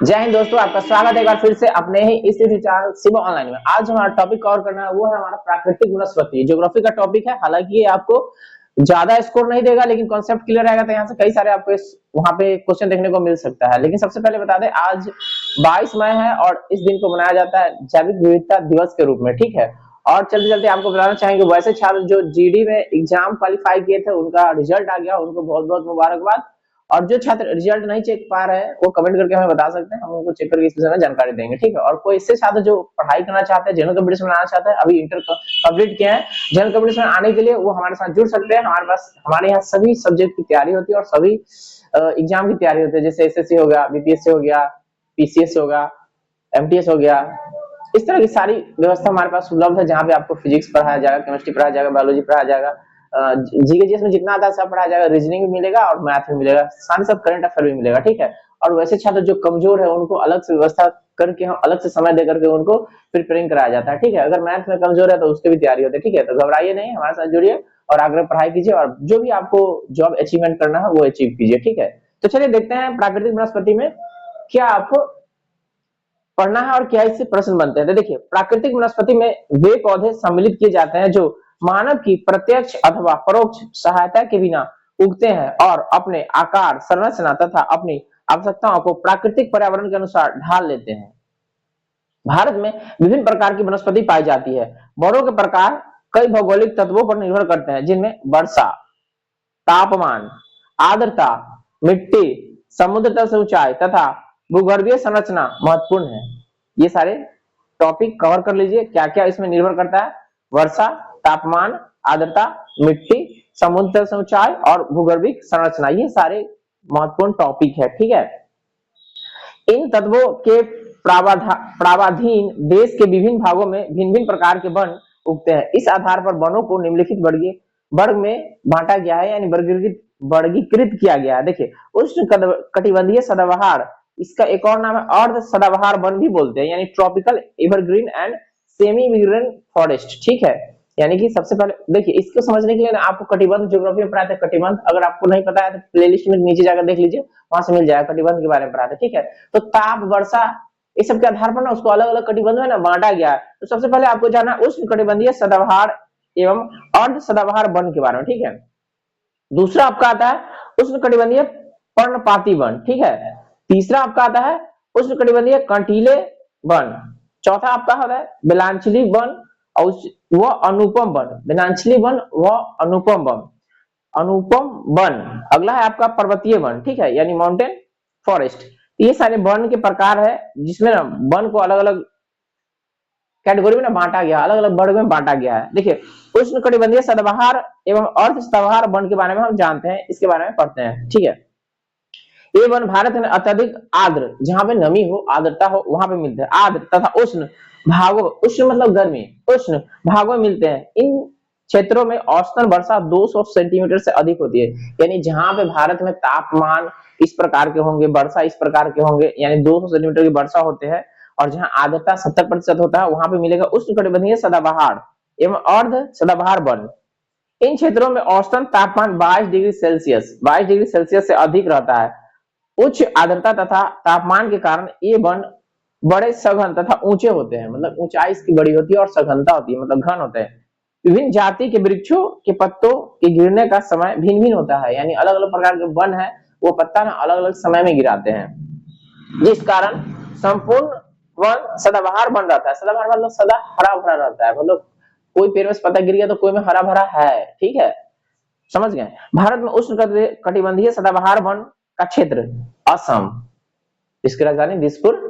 जय हिंद दोस्तों, आपका स्वागत है एक बार फिर से अपने ही इस यूट्यूब चैनल शिवा ऑनलाइन में। आज हमारा टॉपिक कवर करना है वो है हमारा प्राकृतिक वनस्पति। ज्योग्राफी का टॉपिक है, हालांकि ये आपको ज्यादा स्कोर नहीं देगा लेकिन कॉन्सेप्ट क्लियर रहेगा, तो यहाँ से कई सारे आपको वहां पे क्वेश्चन देखने को मिल सकता है। लेकिन सबसे पहले बता दें, आज 22 मई है और इस दिन को मनाया जाता है जैविक विविधता दिवस के रूप में, ठीक है। और चलते चलते आपको बताना चाहेंगे, वैसे छात्र जो जीडी में एग्जाम क्वालिफाई किए थे उनका रिजल्ट आ गया, उनको बहुत बहुत मुबारकबाद। और जो छात्र रिजल्ट नहीं चेक पा रहे हैं वो कमेंट करके हमें बता सकते हैं, हम उनको चेक करके इस विषय में जानकारी देंगे, ठीक है। और कोई इससे छात्र जो पढ़ाई करना चाहते हैं, जनरल कॉम्पिटिशन में आना चाहते हैं, अभी इंटर कंप्लीट किया है, जनरल कॉम्पिटिशन में आने के लिए वो हमारे साथ जुड़ सकते हैं। हमारे पास हमारे यहाँ सभी सब्जेक्ट की तैयारी होती है और सभी एग्जाम की तैयारी होती है, जैसे एसएससी हो गया, बीपीएससी हो गया, पीसीएस हो गया, एमटीएस हो गया। इस तरह की सारी व्यवस्था हमारे पास उपलब्ध है, जहाँ पे आपको फिजिक्स पढ़ाया जाएगा, केमिस्ट्री पढ़ाया जाएगा, बायोलॉजी पढ़ाया जाएगा, जीके जीएस में जितना आता है सब पढ़ाया जाएगा, रीजनिंग भी मिलेगा और मैथ भी मिलेगा, साथ ही साथ करंट अफेयर भी मिलेगा, ठीक है। और वैसे छात्र जो कमजोर है उनको अलग से व्यवस्था करके हम अलग से समय दे करके उनको प्रिपेयरिंग कराया जाता है, ठीक है। अगर मैथ में कमजोर है तो उसकी भी तैयारी होती है, ठीक है। तो घबराइए नहीं, हमारे साथ जुड़िए और आगे पढ़ाई कीजिए और जो भी आपको जॉब अचीवमेंट करना है वो अचीव कीजिए, ठीक है। तो चलिए देखते हैं प्राकृतिक वनस्पति में क्या आपको पढ़ना है और क्या इससे प्रश्न बनते हैं। तो देखिए, प्राकृतिक वनस्पति में वे पौधे सम्मिलित किए जाते हैं जो मानव की प्रत्यक्ष अथवा परोक्ष सहायता के बिना उगते हैं और अपने आकार, संरचना तथा अपनी आवश्यकताओं को प्राकृतिक पर्यावरण के अनुसार ढाल लेते हैं। भारत में विभिन्न प्रकार की वनस्पति पाई जाती है। वनों के प्रकार कई भौगोलिक तत्वों पर निर्भर करते हैं, जिनमें वर्षा, तापमान, आर्द्रता, मिट्टी, समुद्र तल से ऊंचाई तथा भूगर्भीय संरचना महत्वपूर्ण है। ये सारे टॉपिक कवर कर लीजिए, क्या क्या इसमें निर्भर करता है। वर्षा, तापमान, आर्द्रता, मिट्टी, समुद्र तल से ऊंचाई और भूगर्भीय संरचना, ये सारे महत्वपूर्ण टॉपिक है, ठीक है। इन तत्वों के प्रावाधीन देश के विभिन्न भागों में भिन्न भिन्न प्रकार के वन उगते हैं। इस आधार पर वनों को निम्नलिखित वर्ग में बांटा गया है, यानी वर्गीकृत किया गया है। देखिए, उष्ण कटिबंधीय सदाबहार, इसका एक और नाम है अर्ध सदाबहार वन भी बोलते हैं, यानी tropical evergreen and semi evergreen forest, ठीक है। यानी कि सबसे पहले देखिए, इसको समझने के लिए ना आपको कटिबंध ज्योग्राफी में पढ़ाते हैं। कटिबंध अगर आपको नहीं पता है तो प्लेलिस्ट में नीचे जाकर देख लीजिए, वहां से मिल जाएगा, कटिबंध के बारे में पढ़ाते हैं, ठीक है। तो ताप, वर्षा, इस सब के आधार पर ना उसको अलग अलग कटिबंध में ना बांटा गया है। तो सबसे पहले आपको जानना उष्ण कटिबंधीय सदाबहार एवं अर्ध सदाबहार वन के बारे में, ठीक है। दूसरा आपका आता है उष्ण कटिबंधीय पर्णपाती वन, ठीक है। तीसरा आपका आता है उष्ण कटिबंधीय कंटीले वन। चौथा आपका होता है बिलांचली वन और वह अनुपम वन, बिलांचली वन व अनुपम वन, अनुपम वन। अगला है आपका पर्वतीय वन, ठीक है, यानी माउंटेन फॉरेस्ट। ये सारे वन के प्रकार है, जिसमें ना वन को अलग अलग कैटेगरी में ना बांटा गया, अलग अलग वर्ग में बांटा गया है। देखिए, उष्ण कटिबंधीय सदाबहार एवं अर्ध सदाबहार वन के बारे में हम जानते हैं, इसके बारे में पढ़ते हैं, ठीक है। ये वन भारत में अत्यधिक आर्द्र, जहां पे नमी हो, आर्द्रता हो, वहां पे मिलते हैं। आर्द्र तथा उष्ण भागों, उष्ण मतलब गर्मी, उष्ण भागों में मिलते हैं। इन क्षेत्रों में औसतन वर्षा 200 सेंटीमीटर से अधिक होती है, यानी जहां पे भारत में तापमान इस प्रकार के होंगे, वर्षा इस प्रकार के होंगे, यानी 200 सेंटीमीटर की वर्षा होते हैं, और जहां आर्द्रता 70% होता है वहां पे मिलेगा उष्ण कटिबंधीय सदाबहार एवं अर्ध सदाबहार वन। इन क्षेत्रों में औसतन तापमान 22 डिग्री सेल्सियस से अधिक रहता है। उच्च आर्द्रता तथा तापमान के कारण ये वन बड़े सघन तथा ऊंचे होते हैं, मतलब ऊंचाई इसकी बड़ी होती है और सघनता होती है, मतलब घन होते हैं। विभिन्न जाति के वृक्षों के पत्तों के गिरने का समय भिन्न भिन्न होता है, यानी अलग अलग प्रकार के वन है वो पत्ता ना अलग अलग समय में गिराते हैं, जिस कारण संपूर्ण वन सदाबहार बन रहता है। सदाबहार मतलब सदा हरा भरा रहता है, मतलब कोई पेड़ में पत्ता गिर गया तो कोई में हरा भरा है, ठीक है, समझ गए। भारत में उष्ण कटिबंधीय सदाबहार वन का क्षेत्र असम, इसकी राजधानी दिसपुर,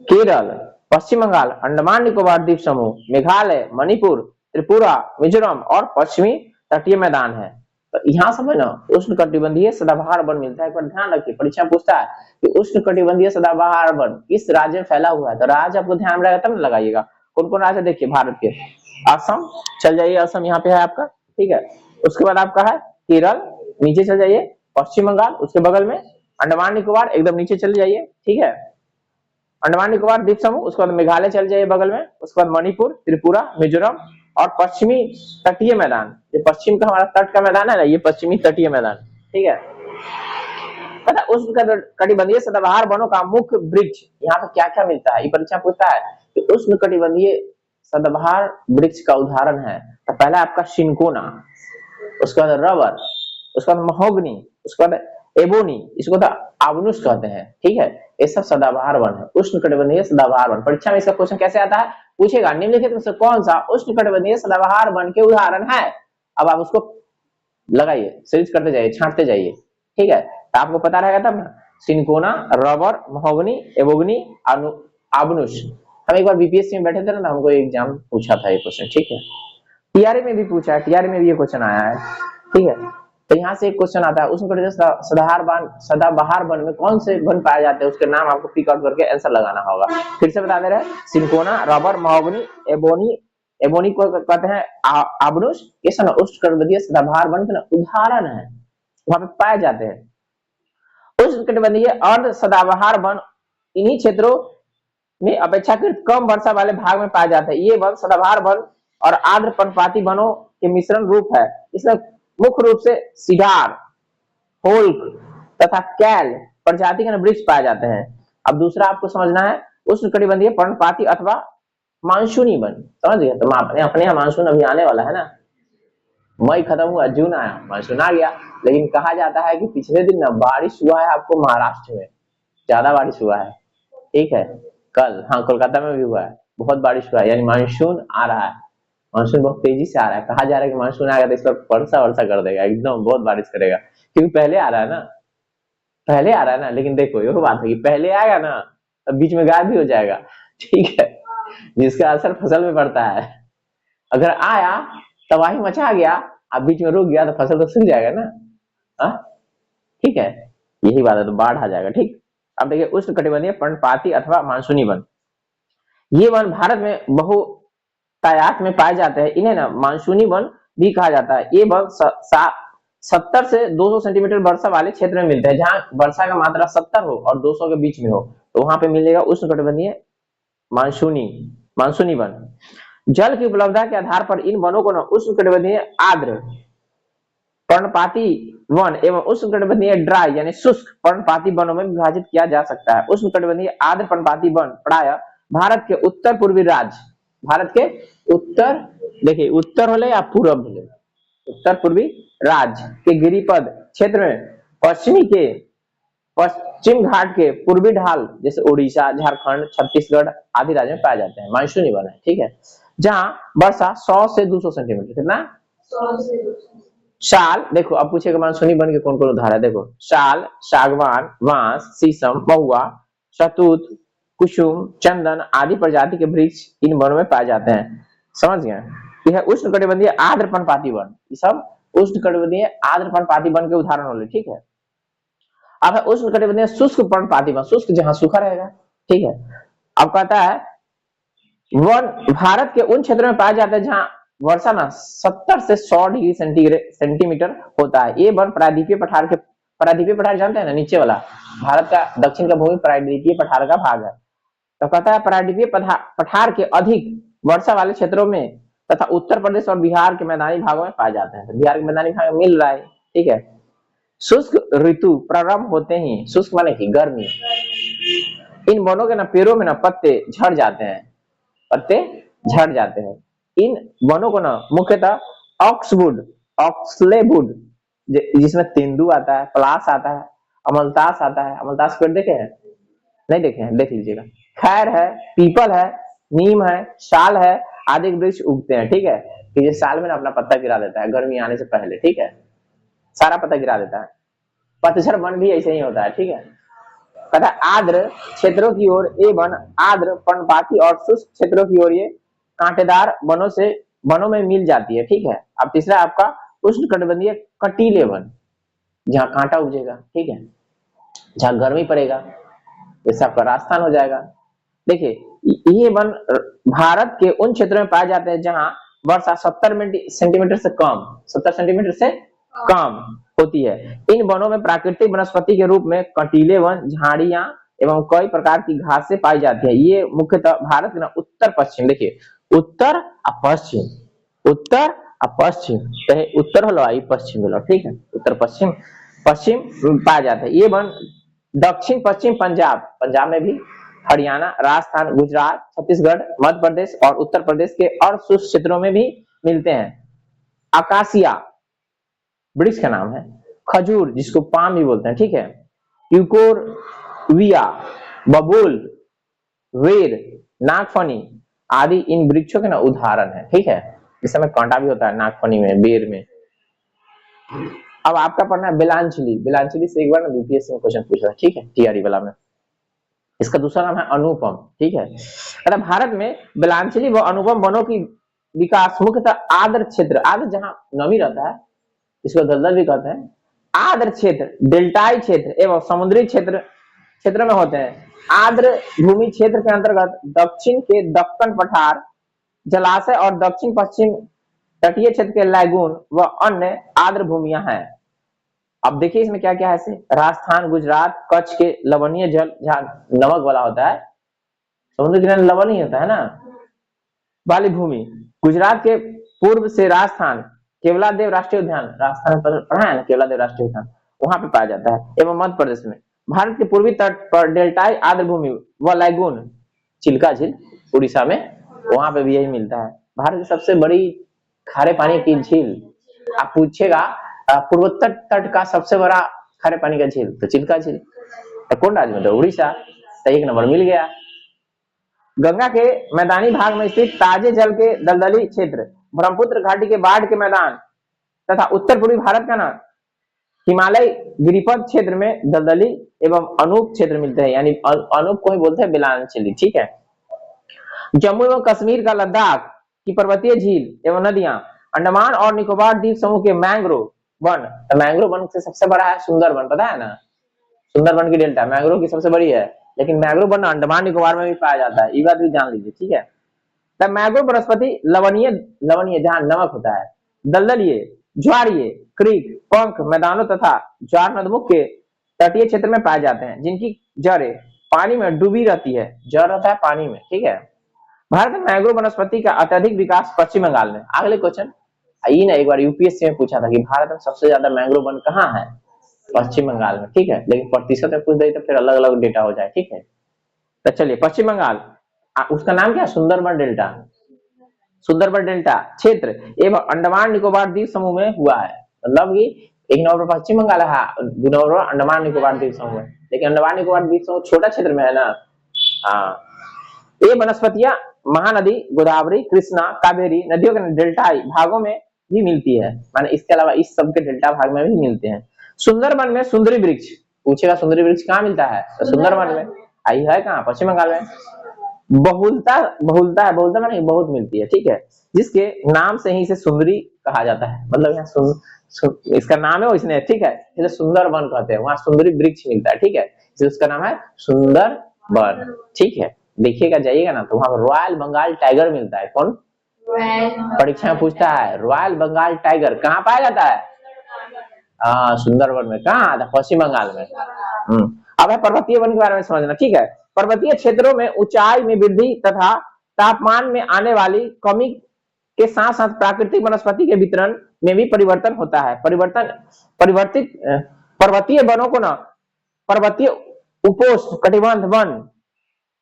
केरल, पश्चिम बंगाल, अंडमान निकोबार द्वीप समूह, मेघालय, मणिपुर, त्रिपुरा, मिजोरम और पश्चिमी तटीय मैदान है। तो यहाँ समय ना उष्ण कटिबंधीय सदाबहार वन मिलता है। एक बार ध्यान रखिए, परीक्षा पूछता है कि उष्ण कटिबंधीय सदाबहार वन किस राज्य में फैला हुआ है, तो राज्य आपको ध्यान में रहेगा तब ना लगाइएगा। कौन कौन राज्य देखिए भारत के, असम चल जाइए, असम यहाँ पे है आपका, ठीक है। उसके बाद आपका है केरल, नीचे चल जाइए, पश्चिम बंगाल उसके बगल में, अंडमान निकोबार एकदम नीचे चल जाइए, ठीक है, अंडमान निकोबार द्वीप समूह, उसके बाद मेघालय चल जाइए बगल में, उसके बाद मणिपुर, त्रिपुरा, मिजोरम और पश्चिमी तटीय मैदान। ये पश्चिम का हमारा तट का मैदान है ना, ये पश्चिमी तटीय मैदान, ठीक है। पता उष्ण कटिबंधीय सदाबहार वनों का मुख्य वृक्ष यहाँ पे क्या क्या मिलता है, ये परीक्षा पूछता है कि उष्ण कटिबंधीय सदाबहार वृक्ष का उदाहरण है। तो पहला आपका सिनकोना, उसके बाद रबर, उसके बाद महोगनी, उसके बाद एबोनी, इसको तो आबनुस कहते हैं, ठीक है। ये सब सदाबहार वन है, उष्ण कटिबंधीय सदाबहार वन। परीक्षा में इसका क्वेश्चन कैसे आता है, पूछेगा निम्नलिखित में से कौन सा उष्ण कटिबंधीय सदाबहार वन के उदाहरण है। अब आप उसको लगाइए, सर्च करते जाइए, छांटते जाइए, ठीक है, तो आपको पता रहेगा तब ना। सिनकोना, रबर, महोगनी, एबोगनी, आबनुस। हम एक बार बीपीएससी में बैठे थे ना, हमको एग्जाम पूछा था ये क्वेश्चन, ठीक है। टीआरए में भी पूछा है, टीआरए में भी ये क्वेश्चन आया है, ठीक है। तो यहाँ से एक क्वेश्चन आता है, उष्ण कटिबंधीय सदाबहार वन में कौन से वन पाए जाते हैं, उसके नाम आपको पिक आउट करके आंसर लगाना होगा। फिर से बता दे रहे हैं, cinchona, rubber, mahogany, ebony, ebony को कहते हैं आबनुस, ये सब उष्ण कटिबंधीय सदाबहार वन के उदाहरण है, वहां पे पाए जाते हैं। उष्ण कटिबंधीय अर्ध सदाबहार वन इन्हीं क्षेत्रों में अपेक्षाकृत कम वर्षा वाले भाग में पाए जाते हैं। ये वन सदाबहार वन और आर्द्र पर्णपाती वनों के मिश्रण रूप है। इसमें मुख्य रूप से सिडार, होल्क तथा कैल प्रजाति के वृक्ष पाए जाते हैं। अब दूसरा आपको समझना है, उष्ण कटिबंधीय पर्णपाती अथवा मानसूनी वन, समझ गए। तो अपने यहाँ मानसून अभी आने वाला है ना, मई खत्म हुआ, जून आया, मानसून आ गया। लेकिन कहा जाता है कि पिछले दिन ना बारिश हुआ है आपको महाराष्ट्र में, ज्यादा बारिश हुआ है, ठीक है। कल हाँ कोलकाता में भी हुआ है, बहुत बारिश हुआ है, यानी मानसून आ रहा है। मानसून बहुत तेजी से आ रहा है, कहा जा रहा है कि मानसून आएगा तो इस पर वर्षा कर देगा, एकदम बहुत बारिश करेगा, क्योंकि पहले आ रहा है ना, पहले आ रहा है ना। लेकिन देखो ये बात है कि पहले आएगा ना तब बीच में गायब भी हो जाएगा, ठीक है, जिसका असर फसल में पड़ता है। अगर आया तबाही मचा गया, अब बीच में रुक गया तो फसल तो सूख जाएगा ना, ठीक है, यही बात है, तो बाढ़ आ जाएगा, ठीक। अब देखिए उष्ण कटिबंधीय पर्णपाती अथवा मानसूनी वन, ये वन भारत में बहुतायत में पाए जाते हैं। इन्हें ना मानसूनी वन भी कहा जाता है। ये वन 70 से 200 सेंटीमीटर वर्षा वाले क्षेत्र में मिलते हैं, जहां वर्षा का मात्रा 70 हो और 200 के बीच में हो, तो वहां पे मिलेगा उष्ण कटिबंधीय मानसूनी वन। जल की उपलब्धता के आधार पर इन वनों को ना उष्ण कटिबंधीय आर्द्र पर्णपाती वन एवं उष्ण कटिबंधीय ड्राई यानी शुष्क पर्णपाती वनों में विभाजित किया जा सकता है। उष्ण कटिबंधीय आर्द्र पर्णपाती वन प्रायः भारत के उत्तर पूर्वी राज्य, भारत के उत्तर, देखिए उत्तर होले या पूर्व होले, उत्तर पूर्वी राज्य के गिरिपद क्षेत्र में, पश्चिम घाट के पूर्वी ढाल जैसे उड़ीसा, झारखंड, छत्तीसगढ़ आदि राज्यों में पाए जाते हैं। मानसूनी वन है, ठीक है, जहां वर्षा 100 से 200 सेंटीमीटर, कितना 100 से 200 साल। देखो अब पूछेगा मानसूनी वन के कौन कौन उदाहरण है, देखो साल, सागवान, बांस, शीशम, महुआ, शहतूत, कुसुम, चंदन आदि प्रजाति के वृक्ष इन वनों में पाए जाते हैं, समझ गए। यह उष्ण कटिबंधीय आर्द्र पर्णपाती वन, ये सब उष्ण कटिबंधीय आर्द्र पर्णपाती वन के उदाहरण होले, ठीक है। अब है उष्ण कटिबंधीय शुष्क पर्णपाती वन, शुष्क जहां सूखा रहेगा, ठीक है। अब कहता है वन भारत के उन क्षेत्रों में पाया जाता है जहां वर्षा ना 70 से 100 डिग्री सेंटीमीटर होता है। ये वन प्रायद्वीपीय पठार जानते हैं ना, नीचे वाला भारत का दक्षिण का भूमि प्रायद्वीपीय पठार का भाग है। तो कहता है प्रायद्वीपीय पठार के अधिक वर्षा वाले क्षेत्रों में तथा उत्तर प्रदेश और बिहार के मैदानी भागों में पाए जाते हैं। तो बिहार के मैदानी भाग में मिल रहा है, ठीक है। शुष्क ऋतु प्रारंभ होते ही, शुष्क माने की गर्मी, इन वनों के ना पेड़ों में ना पत्ते झड़ जाते हैं। इन वनों को ना मुख्यतः ऑक्सलेवुड जिसमें तेंदू आता है, पलास आता है, अमलतास आता है। अमलतास पेड़ देखे हैं, नहीं देखे हैं, देख लीजिएगा। खैर है, पीपल है, नीम है, साल है आदि वृक्ष उगते हैं, ठीक है। कि ये साल में ना अपना पत्ता गिरा देता है गर्मी आने से पहले, ठीक है, सारा पत्ता गिरा देता है। पतझड़ वन भी ऐसे ही होता है, ठीक है। तथा आर्द्र क्षेत्रों की ओर ये वन आर्द्र पर्णपाती और शुष्क क्षेत्रों की ओर ये कांटेदार वनों में मिल जाती है, ठीक है। अब तीसरा आपका उष्ण कटिबंधीय कटीले वन, जहां कांटा उगेगा, ठीक है, जहां गर्मी पड़ेगा, जैसे आपका राजस्थान हो जाएगा। देखिए ये वन भारत के उन क्षेत्रों में पाए जाते हैं जहां वर्षा 70 सेंटीमीटर से कम होती है। इन वनों में प्राकृतिक वनस्पति के रूप में कटीले वन, झाड़ियां एवं कई प्रकार की घासें पाई जाती है। ये मुख्यतः भारत के उत्तर पश्चिम, देखिए उत्तर और पश्चिम, उत्तर और पश्चिम, उत्तर होलो आई पश्चिम होलो, ठीक है, उत्तर पश्चिम पश्चिम पाया जाता है। ये वन दक्षिण पश्चिम पंजाब, पंजाब में भी, हरियाणा, राजस्थान, गुजरात, छत्तीसगढ़, मध्य प्रदेश और उत्तर प्रदेश के और शुष्क क्षेत्रों में भी मिलते हैं। अकासिया वृक्ष का नाम है, खजूर जिसको पाम भी बोलते हैं, ठीक है, यूकोरविया, बबूल, वेर, नागफनी आदि इन वृक्षों के ना उदाहरण है, ठीक है। इस समय कांटा भी होता है नागफनी में, बेर में। अब आपका पढ़ना है बिलांचली। बिलांचली से एक बार ना बीपीएससी में क्वेश्चन पूछा था, ठीक है, टीआरई वाला में। इसका दूसरा नाम है अनुपम, ठीक है। अतः भारत में बिलांचली व अनुपम वनों की विकास मुख्यतः आर्द्र क्षेत्र, आर्द्र जहां नमी रहता है इसको दलदल भी कहते हैं, आर्द्र क्षेत्र, डेल्टाई क्षेत्र एवं समुद्री क्षेत्र में होते हैं। आर्द्र भूमि क्षेत्र के अंतर्गत दक्षिण के दक्कन पठार, जलाशय और दक्षिण पश्चिम तटीय क्षेत्र के लैगून व अन्य आर्द्र भूमियां हैं। अब देखिए इसमें क्या क्या है ऐसे, राजस्थान, गुजरात, कच्छ के लवणीय जल जहाँ नमक वाला होता है, समुद्र किनारे लवण ही होता है ना, वाली भूमि। गुजरात के पूर्व से राजस्थान, केवलादेव राष्ट्रीय उद्यान, राजस्थान में पढ़ा है ना केवलादेव राष्ट्रीय उद्यान, वहां पे पाया जाता है। एवं मध्य प्रदेश में भारत के पूर्वी तट पर डेल्टाई आर्द्र भूमि व लैगून, चिल्का झील उड़ीसा में, वहां पे भी यही मिलता है। भारत की सबसे बड़ी खारे पानी की झील, आप पूछेगा पूर्वोत्तर तट का सबसे बड़ा खारे पानी का झील तो चिल्का झील, तो कौन राज्य में, तो उड़ीसा, तो एक नंबर मिल गया। गंगा के मैदानी भाग में स्थित ताजे जल के दलदली क्षेत्र, ब्रह्मपुत्र घाटी के बाढ़ के मैदान तथा उत्तर पूर्वी भारत का ना हिमालय गिरिपथ क्षेत्र में दलदली एवं अनूप क्षेत्र मिलते हैं, यानी अनूप को ही बोलते हैं बिलांचली, ठीक है। जम्मू एवं कश्मीर का लद्दाख की पर्वतीय झील एवं नदियां, अंडमान और निकोबार द्वीप समूह के मैंग्रोव वन, तो मैंग्रोव वन से सबसे बड़ा है सुंदरबन, पता है ना, सुंदरबन की डेल्टा मैंग्रोव की सबसे बड़ी है, लेकिन मैंग्रोव वन अंडमान निकोबार में भी पाया जाता है, ये बात भी जान लीजिए, ठीक है। तब मैंग्रोव वनस्पति लवणीय, लवणीय जहां नमक होता है, दलदलीय, ज्वारीय, क्रीक, पंख मैदानों तथा ज्वार नदमुख के तटीय क्षेत्र में पाए जाते हैं, जिनकी जड़ें पानी में डूबी रहती है, जड़ रहता है पानी में, ठीक है। भारत में मैंग्रोव वनस्पति का अत्यधिक विकास पश्चिम बंगाल में। अगले क्वेश्चन ये ना एक बार यूपीएससी में पूछा था कि भारत में सबसे ज्यादा मैंग्रोव वन कहाँ है, पश्चिम बंगाल में, ठीक है, लेकिन प्रतिशत में पूछ दे तो फिर अलग अलग डेटा हो जाए, ठीक है। तो चलिए पश्चिम बंगाल, उसका नाम क्या है, सुंदरबन डेल्टा, सुंदरबन डेल्टा क्षेत्र एवं अंडमान निकोबार द्वीप समूह में हुआ है, मतलब कि एक नंबर पर पश्चिम बंगाल है, दो नंबर पर अंडमान निकोबार द्वीप समूह है, लेकिन अंडमान निकोबार द्वीप समूह छोटा क्षेत्र में है ना। हाँ, ये वनस्पतियां महानदी गोदावरी, कृष्णा, कावेरी नदियों के डेल्टाई भागों में भी मिलती है, माने इसके अलावा इस सब के डेल्टा भाग में भी मिलते हैं। सुंदरबन में सुंदरी वृक्ष, पूछेगा सुंदरी वृक्ष कहाँ मिलता है, तो सुंदरबन में, आई है कहाँ, पश्चिम बंगाल में। बहुलता, बहुलता है, बहुलता माने बहुत मिलती है, ठीक है, जिसके नाम से ही इसे सुंदरी कहा जाता है, मतलब यहाँ इसका नाम है इसने, ठीक है, इसे सुंदरबन कहते हैं, वहां सुंदरी वृक्ष मिलता है, ठीक है, इसलिए उसका नाम है सुंदरबन, ठीक है। देखिएगा जाइएगा ना तो वहां रॉयल बंगाल टाइगर मिलता है, कौन परीक्षा में पूछता है, रॉयल बंगाल टाइगर कहाँ पाया जाता है, सुंदरबन में, कहाँ, पश्चिम बंगाल में। अब है पर्वतीय वन के बारे में समझना, ठीक है। पर्वतीय क्षेत्रों में ऊंचाई में वृद्धि तथा तापमान में आने वाली कमी के साथ साथ प्राकृतिक वनस्पति के वितरण में भी परिवर्तन होता है। परिवर्तित पर्वतीय वनों को ना पर्वतीय उपोष्ण कटिबंध वन,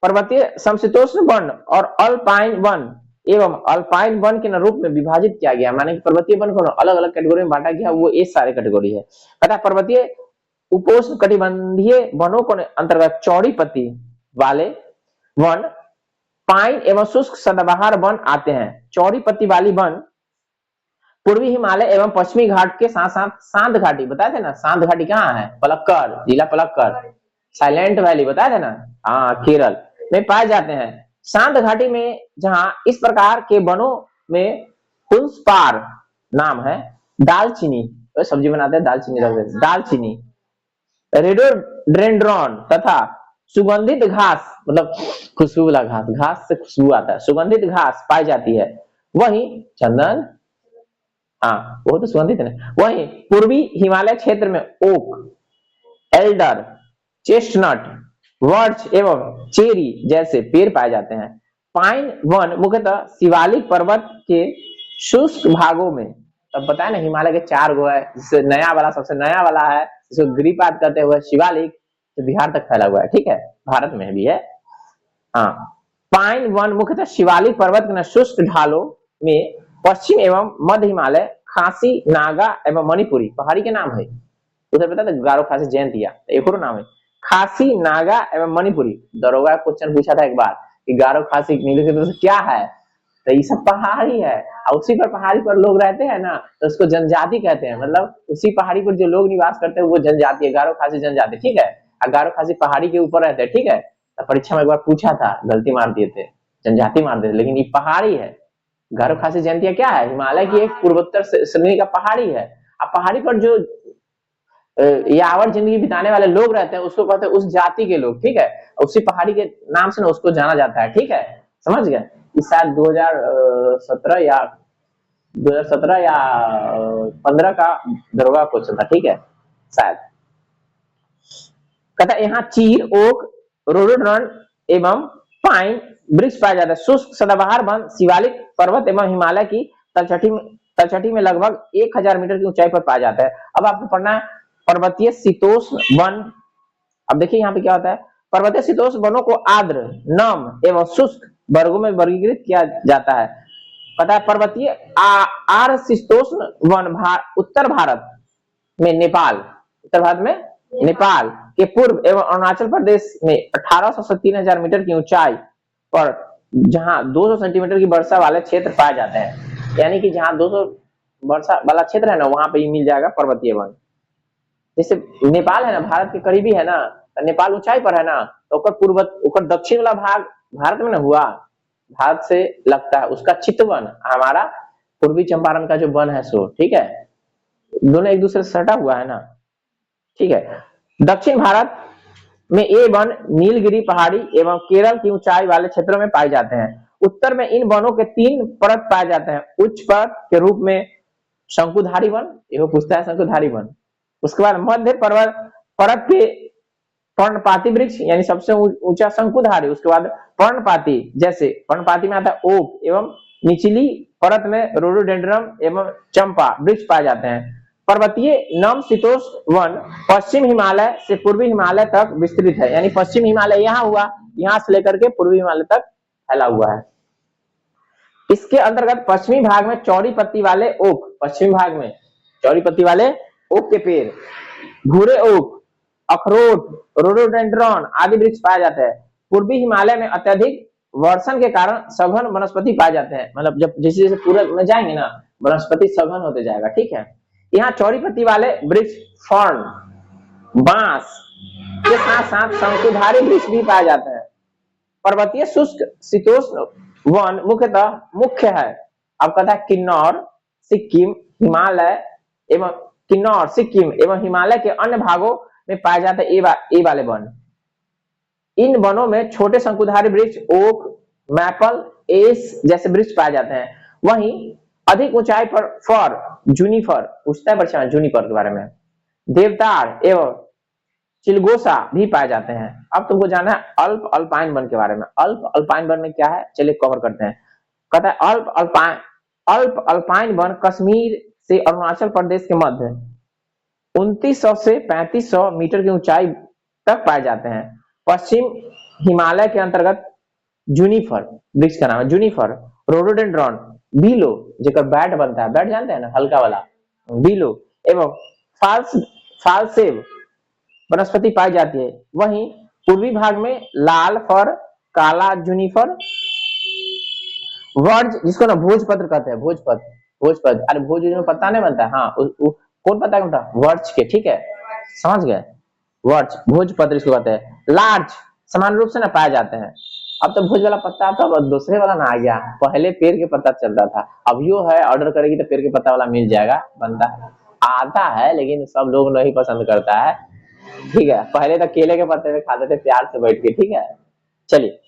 पर्वतीय समशीतोष्ण वन और अल्पाइन वन एवं अल्पाइन वन के रूप में विभाजित किया गया, माने कि पर्वतीय वन को अलग अलग कैटेगरी में बांटा गया, वो ये सारे कैटेगरी है। तथा पर्वतीय उपोष्ण कटिबंधीय वनों को अंतर्गत चौड़ी पत्ती वाले वन, पाइन एवं शुष्क सदाबहार वन आते हैं। चौड़ी पत्ती वाली वन पूर्वी हिमालय एवं पश्चिमी घाट के साथ साथ सांत घाटी, बताए थे ना, सांत घाटी कहाँ है, पलक्कड़, जिला पलक्कड़, साइलेंट वैली बताए थे ना, हाँ केरल में पाए जाते हैं। सांत घाटी में जहां इस प्रकार के वनों में पुंसपार नाम है, दालचीनी, तो सब्जी बनाते हैं दालचीनी रखते हैं, दालचीनी, रेडोडेंड्रॉन तथा सुगंधित घास, मतलब खुशबू वाला घास, घास से खुशबू आता है, सुगंधित घास पाई जाती है। वहीं चंदन, हाँ वो तो सुगंधित है ना। वहीं पूर्वी हिमालय क्षेत्र में ओक, एल्डर, चेस्टनट, वर्च एवं चेरी जैसे पेड़ पाए जाते हैं। पाइन वन मुख्यतः शिवालिक पर्वत के शुष्क भागों में, तब बताया ना हिमालय के 4 गो है, जिससे नया वाला सबसे नया वाला है जिसको गिरिपाद कहते हुए शिवालिक जो बिहार तक फैला हुआ है, ठीक है, भारत में भी है। हाँ, पाइन वन मुख्यतः शिवालिक पर्वत के शुष्क ढालों में पश्चिम एवं मध्य हिमालय, खासी, नागा एवं मणिपुरी पहाड़ी के नाम है। उधर पता था गारो, खासी, जयंतिया, एक और नाम है खासी, नागा एवं मणिपुरी। दरोगा क्वेश्चन पूछा था एक बार कि गारो, खासी, नीलगिरी तो क्या है, तो ये सब पहाड़ी है और उसी पर पहाड़ी पर लोग रहते हैं ना, तो उसको जनजाति कहते हैं। मतलब उसी पहाड़ी पर जो लोग निवास करते हैं वो जनजाति है, गारो खासी जनजाति, ठीक है। और गारो खासी पहाड़ी के ऊपर रहते हैं, ठीक है। तो परीक्षा में एक बार पूछा था, गलती मार दिए थे, जनजाति मार दिए थे, लेकिन ये पहाड़ी है। गारो खासी जयंतिया क्या है, हिमालय की एक पूर्वोत्तर श्रेणी का पहाड़ी है। अब पहाड़ी पर जो यावर जिंदगी बिताने वाले लोग रहते हैं उसको कहते हैं उस जाति के लोग, ठीक है। उसी पहाड़ी के नाम से ना उसको जाना जाता है, ठीक है, समझ गए। इस साल 2017 या 15 का दरोगा क्वेश्चन था, ठीक है, शायद। कहता यहाँ चीर, ओक, रोडोडरन एवं पाइन वृक्ष पाया जाता है। शुष्क सदाबहार वन शिवालिक पर्वत एवं हिमालय की तलछटी में लगभग 1000 मीटर की ऊंचाई पर पाया जाता है। अब आपको पढ़ना है पर्वतीय शीतोष्ण वन। अब देखिए यहाँ पे क्या होता है, पर्वतीय शीतोष्ण वनों को आर्द्र, नम एवं शुष्क वर्गों में वर्गीकृत किया जाता है। पता है पर्वतीय आर्द्र शीतोष्ण वन उत्तर भारत में नेपाल, उत्तर भारत में नेपाल के पूर्व एवं अरुणाचल प्रदेश में 1800 से 3000 मीटर की ऊंचाई पर जहां 200 सेंटीमीटर की वर्षा वाले क्षेत्र पाए जाते हैं। यानी कि जहां 200 वर्षा वाला क्षेत्र है ना, वहां पे मिल जाएगा पर्वतीय वन। जैसे नेपाल है ना, भारत के करीबी है ना, तो नेपाल ऊंचाई पर है ना, तो ऊपर दक्षिण वाला भाग भारत में ना हुआ, भारत से लगता है, उसका चितवन, हमारा पूर्वी चंपारण का जो वन है सो, ठीक है, दोनों एक दूसरे से सटा हुआ है ना, ठीक है। दक्षिण भारत में ये वन नीलगिरी पहाड़ी एवं केरल की ऊंचाई वाले क्षेत्रों में पाए जाते हैं। उत्तर में इन वनों के 3 परत पाए जाते हैं। उच्च परत के रूप में शंकुधारी वन, ये पूछता है शंकुधारी वन। उसके बाद मध्य परत पे पर्णपाती वृक्ष यानी सबसे ऊंचा शंकुधारी। उसके बाद पर्णपाती, जैसे पर्णपाती में आता है ओक एवं निचली परत में रोडोडेंड्रम एवं चंपा वृक्ष पाए जाते हैं। पर्वतीय नम शीतोष्ण वन पश्चिम हिमालय से पूर्वी हिमालय तक विस्तृत है। यानी पश्चिम हिमालय यहाँ हुआ, यहाँ से लेकर के पूर्वी हिमालय तक फैला हुआ है। इसके अंतर्गत पश्चिमी भाग में चौड़ी पत्ती वाले ओक, पश्चिमी भाग में चौड़ी पत्ती वाले ओक के पेड़, भूरे ओक, अखरोट, रोडोडेंड्रॉन आदि वृक्ष पाए जाते हैं। पूर्वी हिमालय में अत्यधिक वर्षण के कारण सघन वनस्पति पाए जाते हैं। मतलब जब जैसे जैसे पूरब में जाएंगे ना, वनस्पति सघन होते जाएगा, ठीक है। यहाँ चौड़ी पत्ती वाले वृक्ष फर्न, बांस के साथ साथ शंकुधारी वृक्ष भी पाए जाते हैं। पर्वतीय शुष्क शीतोष्ण वन मुख्य है। अब कहता है किन्नौर, सिक्किम, हिमालय एवं किन्नौर, सिक्किम एवं हिमालय के अन्य भागों में पाए जाते हैं ए वाले वन। इन वनों में छोटे शंकुधारी वृक्ष ओक, मैपल, एस जैसे वृक्ष पाए जाते हैं। वहीं अधिक ऊंचाई पर फर, जूनिफर, पूछता है परीक्षा जूनिफर के बारे में, देवदार एवं चिलगोसा भी पाए जाते हैं। अब तुमको जानना है अल्प अल्पाइन वन के बारे में। अल्प अल्पाइन वन में क्या है, चलिए कवर करते हैं। कहता है अल्प अल्पाइन वन कश्मीर से अरुणाचल प्रदेश के मध्य 2900 से 3500 मीटर की ऊंचाई तक पाए जाते हैं। पश्चिम हिमालय के अंतर्गत जूनिफर वृक्ष का नाम है, जूनिफर, रोडोडेंड्रॉन, बीलो जेकर बैट बनता है, बैट जानते हैं ना, हल्का वाला बीलो एवं फालसेव वनस्पति पाई जाती है। वहीं पूर्वी भाग में लाल फर, काला जूनिफर, वर्ज जिसको ना भोजपत्र कहते हैं, भोजपत्र, अरे भोज में पत्ता नहीं बनता है, हाँ कौन पत्ता बनता है, वर्ज के, ठीक है, समझ गए, वर्ज भोजपत्र इसको कहते हैं। लार्ज समान रूप से ना पाए जाते हैं। अब तो भोज वाला पत्ता तो अब दूसरे वाला ना आ गया, पहले पेड़ के पत्ता चलता था, अब यो है ऑर्डर करेगी तो पेड़ के पत्ता वाला मिल जाएगा, बनता आता है, लेकिन सब लोग नहीं पसंद करता है, ठीक है। पहले तो केले के पत्ते में खाते थे प्यार से बैठ के, ठीक है। चलिए,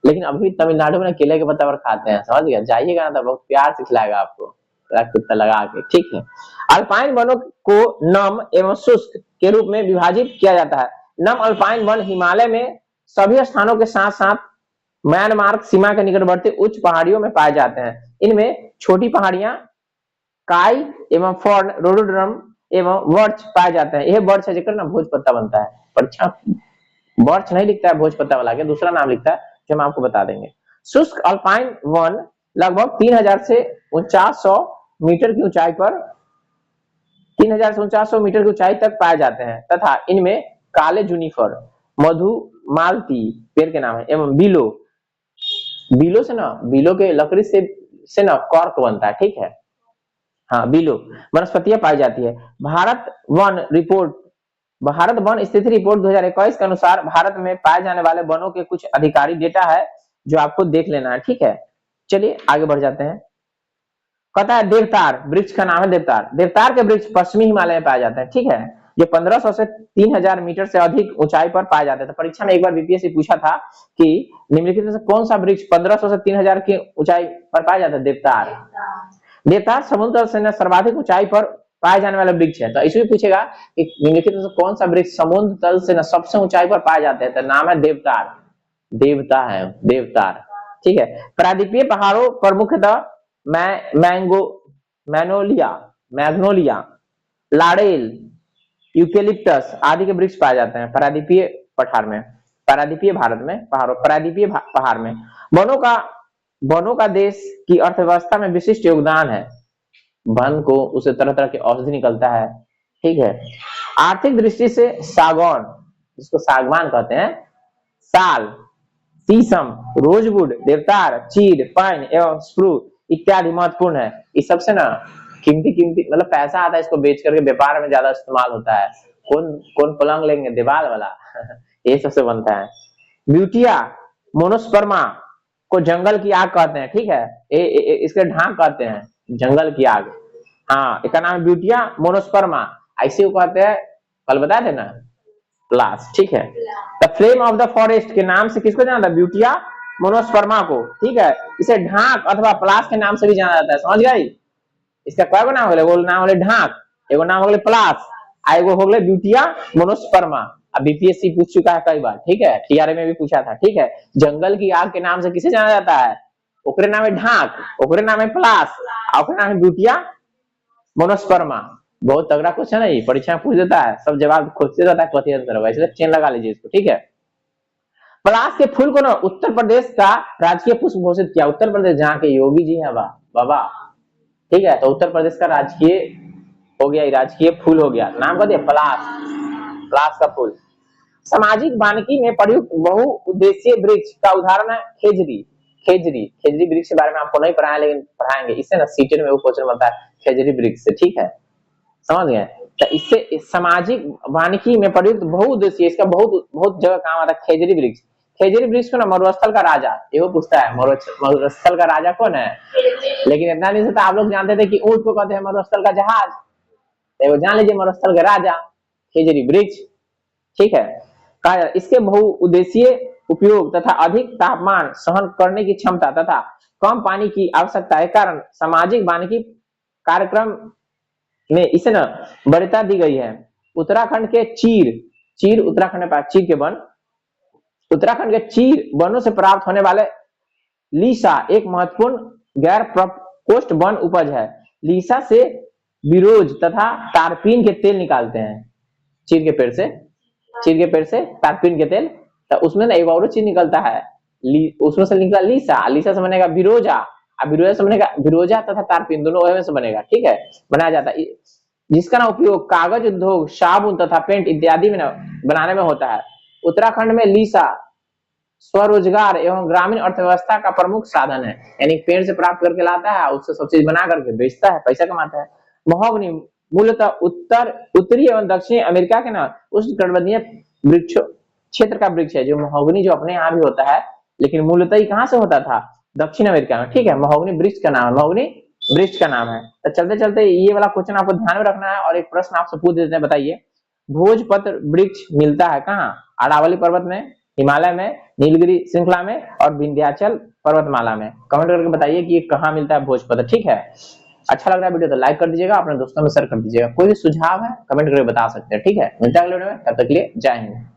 लेकिन अभी तमिलनाडु में केले के पत्ता पर खाते हैं, समझ गया, जाइएगा ना तो बहुत प्यार से खिलाएगा आपको कुत्ता लगा के, ठीक है। अल्पाइन वनों को नम एवं शुष्क के रूप में विभाजित किया जाता है। नम अल्पाइन वन हिमालय में सभी स्थानों के साथ साथ म्यांमार सीमा के निकटवर्ती उच्च पहाड़ियों में पाए जाते हैं। इनमें छोटी पहाड़ियां, काई एवं फर्न, रोडोड्रम एवं वर्ष पाए जाते हैं। यह वर्ष है जिक्र ना भोजपत्ता बनता है। परीक्षा वर्ष नहीं लिखता है भोजपत्ता वाला के, दूसरा नाम लिखता है जो हम आपको बता देंगे। शुष्क अल्पाइन वन लगभग 3000 से 4900 मीटर की ऊंचाई पर 3000 से 4900 मीटर की ऊंचाई तक पाए जाते हैं तथा इनमें काले जूनिफर, मधुमालती पेड़ के नाम है एवं बीलो, बीलो से ना, बीलो के लकड़ी से ना कॉर्क बनता है, ठीक है। हाँ, बीलो वनस्पतियां पाई जाती है। भारत वन स्थिति रिपोर्ट 2021 के अनुसार भारत में पाए जाने वाले वनों के कुछ अधिकारी डेटा है जो आपको देख लेना है, ठीक है। चलिए आगे बढ़ जाते हैं। कहता है देवतार वृक्ष का नाम है देवतार। देवतार के वृक्ष पश्चिमी हिमालय में पाए जाते हैं, ठीक है, जो 1500 से 3000 मीटर से अधिक ऊंचाई पर पाए जाते हैं। तो परीक्षा में एक बार बीपीएससी पूछा था कि निम्नलिखित में से कौन सा वृक्ष 1500 से 3000 की ऊंचाई पर पाया जाता है? देवतार। देवतार समुद्र से सर्वाधिक ऊंचाई पर पाए जाने वाला वृक्ष है। तो इसमें पूछेगा कि निम्नलिखित में से कौन सा वृक्ष समुद्र तल से सबसे ऊंचाई पर पाए जाते हैं? तो नाम है देवतार, देवता है देवतार, ठीक है। प्रायद्वीपीय पहाड़ों पर मुख्यतः मैग्नोलिया, लाड़ेल, यूकेलिप्टस आदि के वृक्ष पाए जाते हैं प्रायद्वीपीय पठार में, प्रायद्वीपीय भारत में प्रायद्वीपीय पहाड़ में। वनों का देश की अर्थव्यवस्था में विशिष्ट योगदान है। वन को उसे तरह तरह के औषधि निकलता है, ठीक है। आर्थिक दृष्टि से सागौन, जिसको सागवान कहते हैं, साल, शीशम, रोजवुड, देवदार, चीड़, पाइन एवं स्प्रूस इत्यादि महत्वपूर्ण है। इस सबसे ना कीमती मतलब पैसा आता है, इसको बेच करके व्यापार में ज्यादा इस्तेमाल होता है। कौन पलंग लेंगे? दीवार वाला ये सबसे बनता है। ब्यूटिया मोनोस्पर्मा को जंगल की आग कहते हैं, ठीक है। इसके ढांक कहते हैं जंगल की आग। हाँ, इसका नाम है ब्यूटिया मोनोस्पर्मा, ऐसे को कहते हैं, कल बताए थे ना, प्लास, ठीक है। The flame of the forest के नाम से किसको जाना था? ब्यूटिया मोनोस्पर्मा को, ठीक है। इसे ढांक अथवा प्लास के नाम से भी जाना जाता है, समझ गई? इसका क्या नाम हो गया? वो नाम हो गया ढांक, एगो नाम हो गया प्लास, एगो हो गया ब्यूटिया मोनोस्पर्मा। अब बीपीएससी पूछ चुका है कई बार, ठीक है, टीआरए में भी पूछा था, ठीक है। जंगल की आग के नाम से किसे जाना जाता है? ओकरे नाम है ढांक, ओकरे नाम है प्लास, ओकरे नाम है ब्यूटिया मोनोस्पर्मा। बहुत तगड़ा क्वेश्चन है, परीक्षा में पूछ देता है, सब जवाब खोजते रहता है कथी आंसर होगा, इसलिए चेन लगा लीजिए इसको, ठीक है। पलाश के फूल को ना उत्तर प्रदेश का राजकीय पुष्प घोषित किया। उत्तर प्रदेश जहाँ के योगी जी हैं बाबा, ठीक है, तो उत्तर प्रदेश का राजकीय हो गया, राजकीय फूल हो गया, नाम क्या दिया? पलाश का फूल। सामाजिक वानिकी में प्रयुक्त बहुउद्देशीय वृक्ष का उदाहरण है खेजरी वृक्ष के बारे में आपको नहीं पढ़ाया, लेकिन पढ़ाएंगे, इससे ना सीटेट में वो क्वेश्चन बनता है खेजरी वृक्ष से, ठीक है, समझ गए। तो इससे सामाजिक वानिकी में प्रयुक्त बहुउद्देशीय, इसका बहुत जगह काम आता है खेजरी वृक्ष। खेजरी वृक्ष को ना मरुस्थल का राजा, ये पूछता है मरुस्थल का राजा कौन है? लेकिन इतना नहीं था, आप लोग जानते थे कि ऊंट को कहते हैं मरुस्थल का जहाज, तो जान लीजिए मरुस्थल का राजा खेजरी वृक्ष, ठीक है। इसके बहुउद्देशीय उपयोग तथा अधिक तापमान सहन करने की क्षमता तथा कम पानी की आवश्यकता के कारण सामाजिक वानिकी कार्यक्रम में इसे ना वरीयता दी गई है। उत्तराखंड के चीर उत्तराखंड में पाया चीर के वन, उत्तराखंड के चीर वनों से प्राप्त होने वाले लीसा एक महत्वपूर्ण गैर प्रकोष्ठ वन उपज है। लीसा से बिरोज तथा तारपीन के तेल निकालते हैं। चीर के पेड़ से तारपीन के तेल, तो उसमें ना एक और चीज निकलता है, उसमें से निकला लीसा से बनेगा बिरोजा, बिरोजा से बनेगा बिरोजा तथा तारपीन, दोनों से बनेगा, ठीक है, बनाया जाता है, जिसका ना उपयोग कागज उद्योग, साबुन तथा पेंट इत्यादि में बनाने में होता है। उत्तराखंड में लीसा स्वरोजगार एवं ग्रामीण अर्थव्यवस्था का प्रमुख साधन है, यानी पेड़ से प्राप्त करके लाता है, उससे सब चीज बना करके बेचता है, पैसा कमाता है। महोगनी मूलतः उत्तरी एवं दक्षिणी अमेरिका के ना उष्णकटिबंधीय वृक्ष क्षेत्र का वृक्ष है। जो महोगनी जो अपने यहाँ भी होता है, लेकिन मूलतः ही कहाँ से होता था? दक्षिण अमेरिका में, ठीक है। महोगनी वृक्ष का नाम है। तो चलते चलते ये वाला क्वेश्चन आपको ध्यान में रखना है, और एक प्रश्न आपसे पूछ देते हैं, बताइए भोजपत्र वृक्ष मिलता है कहाँ? अरावली पर्वत में, हिमालय में, नीलगिरी श्रृंखला में और विंध्याचल पर्वतमाला में। कमेंट करके बताइए कि ये कहाँ मिलता है भोजपत्र, ठीक है। अच्छा लग रहा है वीडियो तो लाइक कर दीजिएगा, अपने दोस्तों में शेयर कर दीजिएगा। कोई भी सुझाव है कमेंट करके बता सकते हैं, ठीक है। मिलता है अगले वीडियो में, तब तक के लिए जय हिंद।